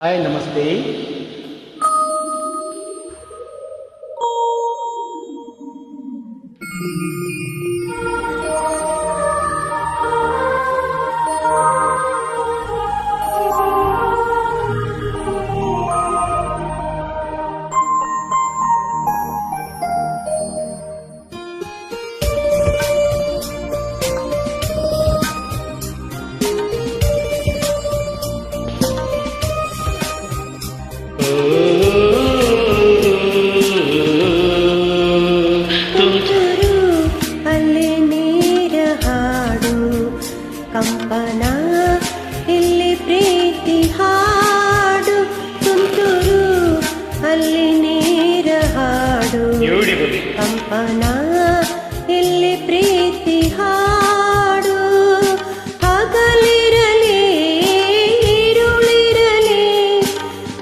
Hi ನಮಸ್ತೆ. ತುಂತುರು ಅಲ್ಲಿ ನೀರ ಹಾಡು ಕಂಪನ ಇಲ್ಲಿ ಪ್ರೀತಿ ಹಾಡು ತುಂತುರು ಅಲ್ಲಿ ನೀರ ಹಾಡು ಕಂಪನ ಇಲ್ಲಿ ಪ್ರೀತಿ ಹಾಡು ಹಗಲಿರಲಿ ഇരുളിರಲಿ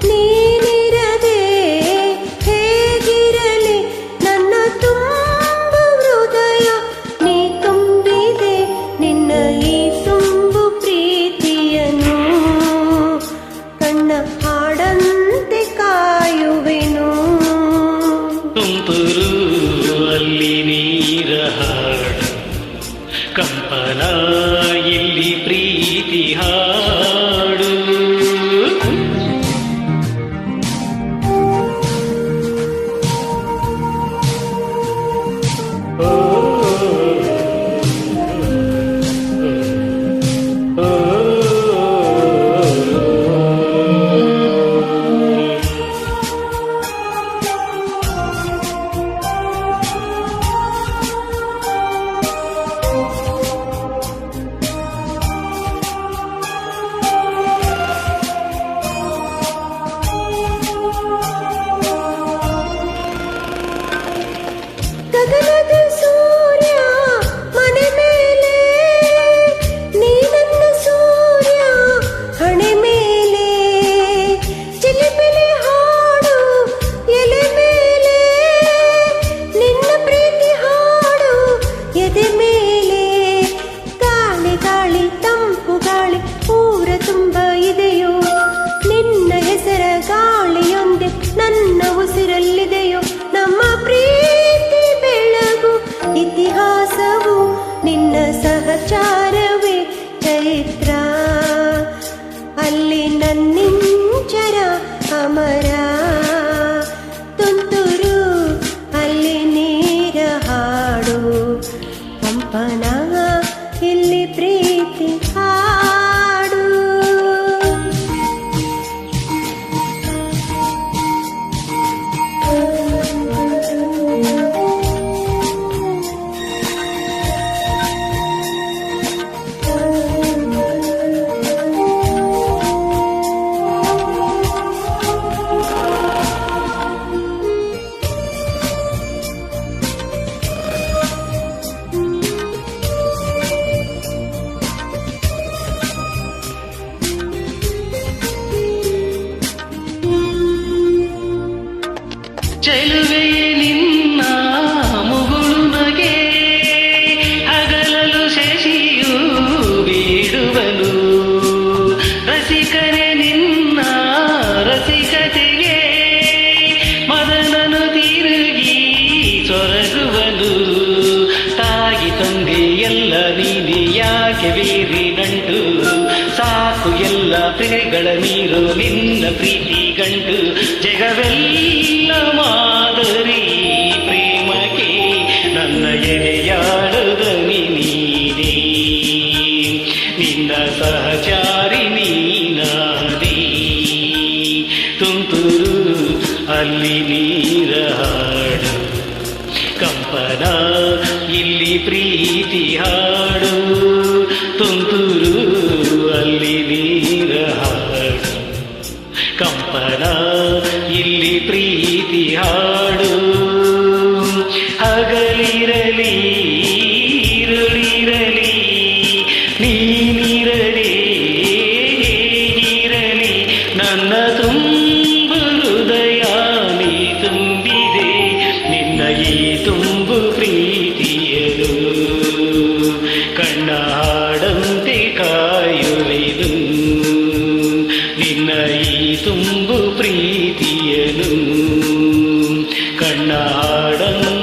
ನೀನಿರದೆ ಹೇಗಿರಲಿ ನನ್ನ ತುಂಬು ಹೃದಯ ನೀ ತುಂಬಿದೆ ನಿನ್ನ ಈ ತುಂಬು ಪ್ರೀತಿಯನು ಕಣ್ಣ ಹಾಡಂತೆ ಕಾಯುವೆನು. ತುಂತುರು ಅಲ್ಲಿ ನೀರ ಹಾಡು ಕಂಪನ ಇಲ್ಲಿ ಪ್ರೀತಿ ಹಾಡು. ಗಗನದ ಸೂರ್ಯ ಮನೆ ಮೇಲೆ ನೀ ನನ್ನ ಸೂರ್ಯ ಹಣೆ ಮೇಲೆ ಚಿಲಿಪಿಲಿ ಹಾಡು ಎಲೆ ಮೇಲೆ ನಿನ್ನ ಪ್ರೀತಿ ಹಾಡು ಎದೆ ಮೇಲೆ ಗಾಳಿ ಗಾಳಿ ತಂಪು ಗಾಳಿ ಊರ ತುಂಬ ಇದೆಯೋ ನಿನ್ನ ಹೆಸರ ಗಾಳಿಯೊಂದೆ ನನ್ನ ಉಸಿರಲ್ಲಿದೆಯೋ ನಮ್ಮ ಪ್ರೀತಿ ಬೆಳಗು ಇತಿಹಾಸವು ನಿನ್ನ ಸಹಚಾರವೇ ಚೈತ್ರ ಅಲ್ಲಿ ನನ್ನಿಂಚರ ಅಮರ ತುಂತುರು ಅಲ್ಲಿ ನೀರ ಹಾಡು ಕಂಪನ ಇಲ್ಲಿ ಪ್ರೀತಿ ಹಾಡು. ಚೆಲುವೆಯೇ ನಿನ್ನ ಮುಗುಳು ನಗೆ ಹಗಲಲು ಶಶಿಯು ಬೀಡುವನು ರಸಿಕನೆ ನಿನ್ನ ರಸಿಕತೆಗೆ ಮದನನು ತಿರುಗಿ ಸೊರಗುವನು ತಾಗಿ ತಂದೆ ಎಲ್ಲ ನೀನೆ ಯಾಕೆ ಬೇರೆ ಗಂಟು ಸಾಕು ಎಲ್ಲ ಪ್ರೇಗಳ ನೀರು ನಿನ್ನ ಪ್ರೀತಿ ಗಂಟು ಜಗವೆಲ್ಲ ಮಾದರಿ ಪ್ರೇಮಕ್ಕೆ ನನ್ನ ಎದೆಯಾಡದ ನೀನೇ ನಿನ್ನ ಸಹಚಾರಿ ನೀನಾದಿ ತುಂತುರು ಅಲ್ಲಿ ನೀರ ಹಾಡು ಕಂಪನ ಇಲ್ಲಿ ಪ್ರೀತಿ ಹಾಡು ತುಂತುರು ಅಲ್ಲಿ ನೀರ ಹಾಡು ಕಂಪನ ಇಲ್ಲಿ ಪ್ರೀತಿ ಹಾಡು ಹಗಲಿರಲಿ ഇരുളിರಲಿ ನೀನಿರಲಿ ಹೇಗಿರಲಿ ನನ್ನ ತುಂಬು ಹೃದಯ ನೀ ತುಂಬಿದೆ ನಿನ್ನ ಈ ತುಂಬು ಪ್ರೀತಿಯನು ಕಣ್ಣ ಹಾಡಂತೆ ಕಾಯುವೆನು ನಿನ್ನ ನಿನ್ನ ಈ ತುಂಬು ಪ್ರೀತಿಯನು ಕಣ್ಣಾಡನ್ನು